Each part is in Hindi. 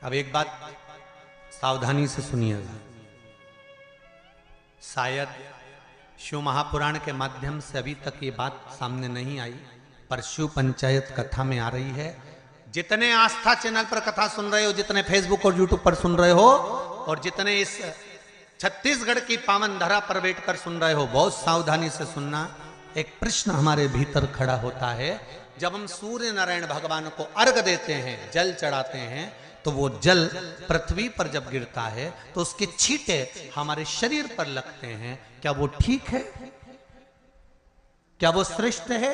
अब एक बात सावधानी से सुनिएगा, शायद शिव महापुराण के माध्यम से अभी तक ये बात सामने नहीं आई, पर शिव पंचायत कथा में आ रही है। जितने आस्था चैनल पर कथा सुन रहे हो, जितने फेसबुक और यूट्यूब पर सुन रहे हो, और जितने इस छत्तीसगढ़ की पावन धरा पर बैठकर सुन रहे हो, बहुत सावधानी से सुनना। एक प्रश्न हमारे भीतर खड़ा होता है, जब हम सूर्य नारायण भगवान को अर्घ देते हैं, जल चढ़ाते हैं, तो वो जल पृथ्वी पर जब गिरता है तो उसके छींटे हमारे शरीर पर लगते हैं। क्या वो ठीक है? क्या वो श्रेष्ठ है?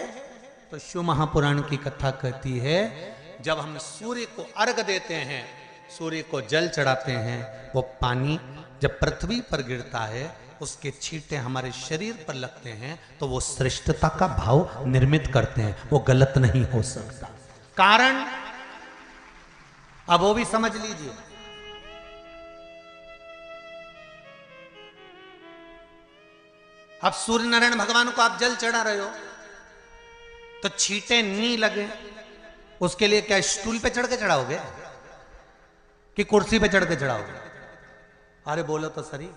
तो शिव महापुराण की कथा कहती है, जब हम सूर्य को अर्घ देते हैं, सूर्य को जल चढ़ाते हैं, वो पानी जब पृथ्वी पर गिरता है, उसके छींटे हमारे शरीर पर लगते हैं, तो वो श्रेष्ठता का भाव निर्मित करते हैं। वो गलत नहीं हो सकता। कारण अब वो भी समझ लीजिए। अब सूर्य नारायण भगवान को आप जल चढ़ा रहे हो तो छींटे नहीं लगे, उसके लिए क्या स्टूल पे चढ़ के चढ़ाओगे कि कुर्सी पे चढ़ के चढ़ाओगे? अरे बोलो तो सही।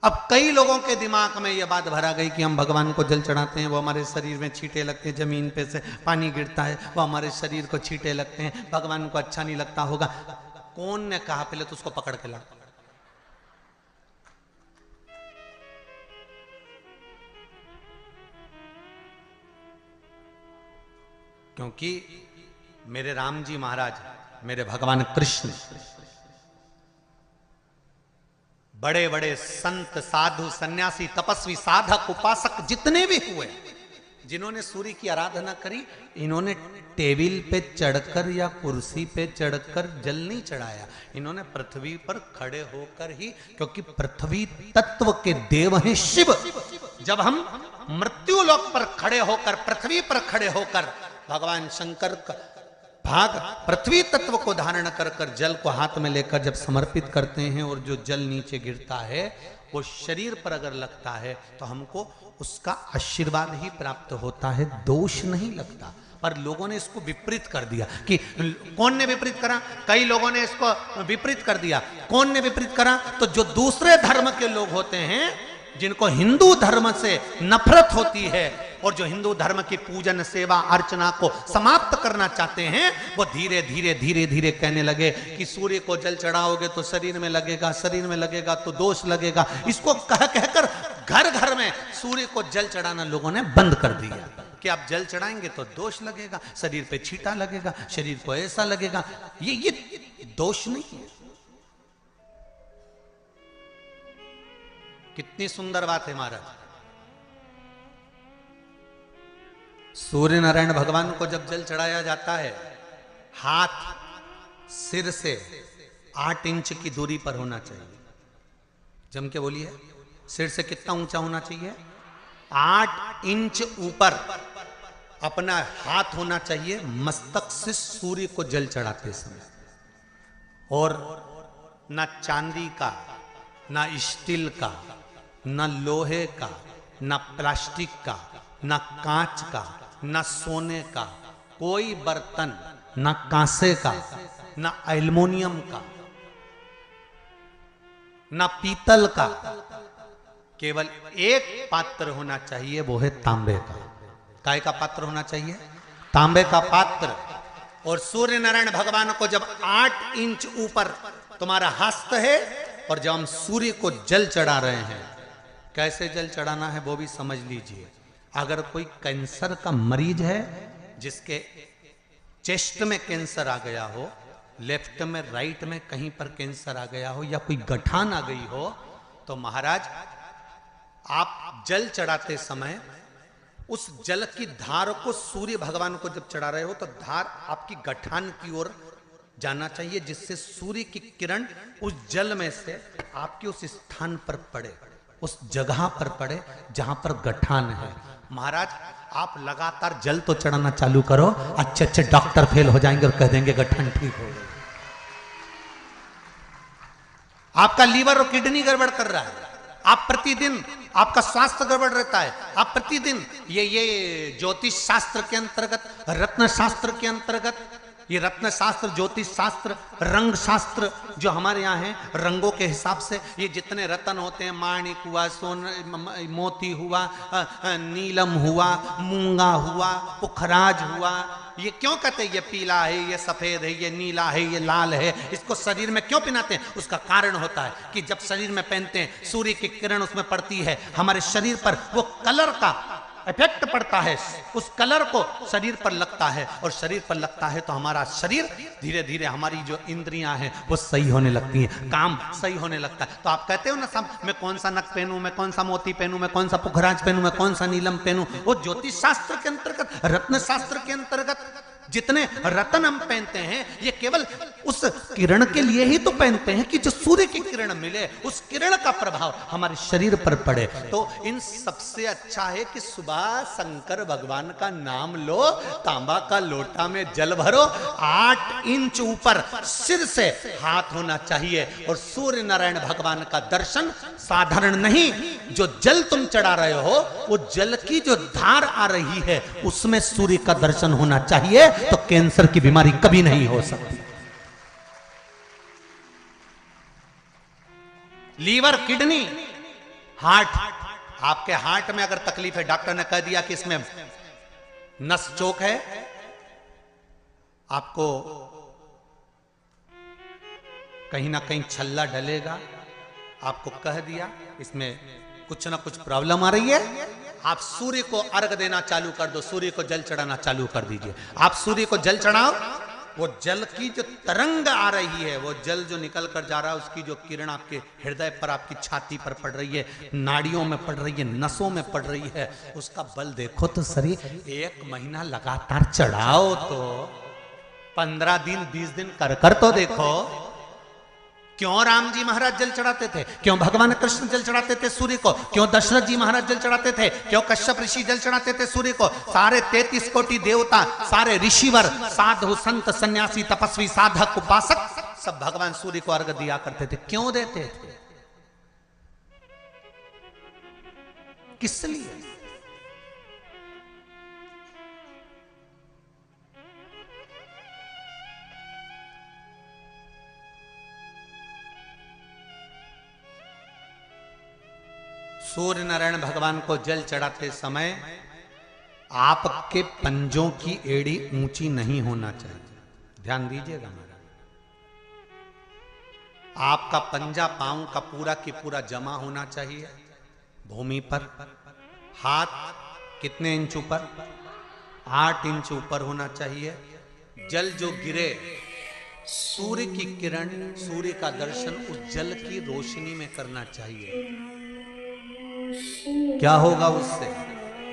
अब कई लोगों के दिमाग में यह बात भरा गई कि हम भगवान को जल चढ़ाते हैं, वो हमारे शरीर में छींटे लगते हैं, जमीन पे से पानी गिरता है, वो हमारे शरीर को छींटे लगते हैं, भगवान को अच्छा नहीं लगता होगा। कौन ने कहा? पहले तो उसको पकड़ के ला। क्योंकि मेरे राम जी महाराज, मेरे भगवान कृष्ण, बड़े बड़े संत, साधु, सन्यासी, तपस्वी, साधक, उपासक जितने भी हुए, जिन्होंने सूर्य की आराधना करी, इन्होंने टेबल पे चढ़कर या कुर्सी पे चढ़कर जल नहीं चढ़ाया। इन्होंने पृथ्वी पर खड़े होकर ही, क्योंकि पृथ्वी तत्व के देव हैं शिव। जब हम मृत्यु लोक पर खड़े होकर, पृथ्वी पर खड़े होकर भगवान शंकर का भाग पृथ्वी तत्व को धारण कर कर जल को हाथ में लेकर जब समर्पित करते हैं, और जो जल नीचे गिरता है वो शरीर पर अगर लगता है तो हमको उसका आशीर्वाद ही प्राप्त होता है, दोष नहीं लगता। पर लोगों ने इसको विपरीत कर दिया। कि कौन ने विपरीत करा? कई लोगों ने इसको विपरीत कर दिया। कौन ने विपरीत करा? तो जो दूसरे धर्म के लोग होते हैं, जिनको हिंदू धर्म से नफरत होती है और जो हिंदू धर्म की पूजन, सेवा, अर्चना को समाप्त करना चाहते हैं, वो धीरे धीरे धीरे धीरे कहने लगे कि सूर्य को जल चढ़ाओगे तो शरीर में लगेगा, शरीर में लगेगा तो दोष लगेगा। इसको कह कहकर घर घर में सूर्य को जल चढ़ाना लोगों ने बंद कर दिया कि आप जल चढ़ाएंगे तो दोष लगेगा, शरीर पे छींटा लगेगा, शरीर को ऐसा लगेगा। ये दोष नहीं है। कितनी सुंदर बात है महाराज। सूर्य नारायण भगवान को जब जल चढ़ाया जाता है, हाथ सिर से 8 इंच की दूरी पर होना चाहिए। जम के बोलिए, सिर से कितना ऊंचा होना चाहिए? 8 इंच ऊपर अपना हाथ होना चाहिए मस्तक से सूर्य को जल चढ़ाते समय। और ना चांदी का, ना स्टील का, ना लोहे का, ना प्लास्टिक का, ना कांच का, ना सोने का कोई बर्तन, ना कांसे का, ना एल्युमिनियम का, ना पीतल का, केवल एक पात्र होना चाहिए, वो है तांबे का। काय का पात्र होना चाहिए? तांबे का पात्र। और सूर्य नारायण भगवान को जब 8 इंच ऊपर तुम्हारा हस्त है, और जब हम सूर्य को जल चढ़ा रहे हैं, कैसे जल चढ़ाना है वो भी समझ लीजिए। अगर कोई कैंसर का मरीज है, जिसके चेस्ट में कैंसर आ गया हो, लेफ्ट में, राइट में कहीं पर कैंसर आ गया हो, या कोई गठान आ गई हो, तो महाराज आप जल चढ़ाते समय उस जल की धार को सूर्य भगवान को जब चढ़ा रहे हो, तो धार आपकी गठान की ओर जाना चाहिए, जिससे सूर्य की किरण उस जल में से आपके उस स्थान पर पड़े, उस जगह पर पड़े जहां पर गठान है। महाराज आप लगातार जल तो चढ़ाना चालू करो, अच्छे अच्छे डॉक्टर फेल हो जाएंगे और कह देंगे गठान ठीक हो गई। आपका लीवर और किडनी गड़बड़ कर रहा है, आप प्रतिदिन, आपका स्वास्थ्य गड़बड़ रहता है, आप प्रतिदिन ये ज्योतिष शास्त्र के अंतर्गत, रत्न शास्त्र के अंतर्गत ये रत्न शास्त्र, ज्योतिष शास्त्र, रंग शास्त्र जो हमारे यहाँ है, रंगों के हिसाब से ये जितने रत्न होते हैं, माणिक हुआ, मोती हुआ, नीलम हुआ, मूंगा हुआ, पुखराज हुआ, ये क्यों कहते हैं ये पीला है, ये सफेद है, ये नीला है, ये लाल है, इसको शरीर में क्यों पहनाते हैं? उसका कारण होता है कि जब शरीर में पहनते हैं, सूर्य की किरण उसमें पड़ती है, हमारे शरीर पर वो कलर का इफेक्ट पड़ता है, उस कलर को शरीर पर लगता है, और शरीर पर लगता है तो हमारा शरीर धीरे धीरे, हमारी जो इंद्रियां हैं वो सही होने लगती हैं, काम सही होने लगता है। तो आप कहते हो ना सब, मैं कौन सा नक पहनूं, मैं कौन सा मोती पहनूं, मैं कौन सा पुखराज पहनूं, मैं कौन सा नीलम पहनूं, वो ज्योतिष शास्त्र के अंतर्गत, रत्न शास्त्र के अंतर्गत जितने रत्न हम पहनते हैं, ये केवल उस किरण के लिए ही तो पहनते हैं कि जो सूर्य की किरण मिले, उस किरण का प्रभाव हमारे शरीर पर पड़े। तो इन सबसे अच्छा है कि सुबह शंकर भगवान का नाम लो, तांबा का लोटा में जल भरो, 8 इंच ऊपर सिर से हाथ होना चाहिए, और सूर्य नारायण भगवान का दर्शन साधारण नहीं, जो जल तुम चढ़ा रहे हो, वो जल की जो धार आ रही है उसमें सूर्य का दर्शन होना चाहिए, तो कैंसर की बीमारी कभी नहीं हो सकती। लीवर, किडनी, हार्ट, आपके हार्ट में अगर तकलीफ है, डॉक्टर ने कह दिया कि इसमें नस चोक है, आपको कहीं ना कहीं छल्ला डलेगा, आपको कह दिया इसमें कुछ ना कुछ प्रॉब्लम आ रही है, आप सूर्य को अर्घ देना चालू कर दो, सूर्य को जल चढ़ाना चालू कर दीजिए। आप सूर्य को जल चढ़ाओ, वो जल की जो तरंग आ रही है, वो जल जो निकल कर जा रहा है, उसकी जो किरण आपके हृदय पर, आपकी छाती पर पड़ रही है, नाड़ियों में पड़ रही है, नसों में पड़ रही है, उसका बल देखो तो शरीर 1 महीना लगातार चढ़ाओ, तो 15 दिन 20 दिन कर तो देखो। क्यों राम जी महाराज जल चढ़ाते थे, क्यों भगवान कृष्ण जल चढ़ाते थे सूर्य को, क्यों दशरथ जी महाराज जल चढ़ाते थे, क्यों कश्यप ऋषि जल चढ़ाते थे सूर्य को, सारे 33 कोटि देवता, सारे ऋषिवर, साधु संत सन्यासी तपस्वी साधक उपासक सब भगवान सूर्य को अर्घ दिया करते थे। क्यों देते थे, किस लिए? सूर्य नारायण भगवान को जल चढ़ाते समय आपके पंजों की एड़ी ऊंची नहीं होना चाहिए, ध्यान दीजिएगा महाराज। आपका पंजा पांव का पूरा की पूरा जमा होना चाहिए भूमि पर। हाथ कितने इंच ऊपर? 8 इंच ऊपर होना चाहिए। जल जो गिरे, सूर्य की किरण, सूर्य का दर्शन उस जल की रोशनी में करना चाहिए। क्या होगा उससे?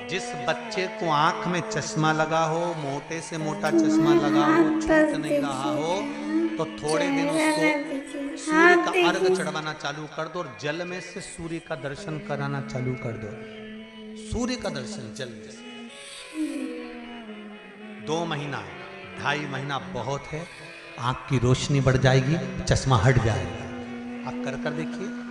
जिस बच्चे को आंख में चश्मा लगा हो, मोटे से मोटा चश्मा लगा हो, छूट नहीं रहा हो, तो थोड़े दिन उसको सूर्य का अर्घ चढ़वाना चालू कर दो, और जल में से सूर्य का दर्शन कराना चालू कर दो। सूर्य का दर्शन जल में। 2 महीना 2.5 महीना बहुत है, आंख की रोशनी बढ़ जाएगी, चश्मा हट जाएगा। आप कर देखिए।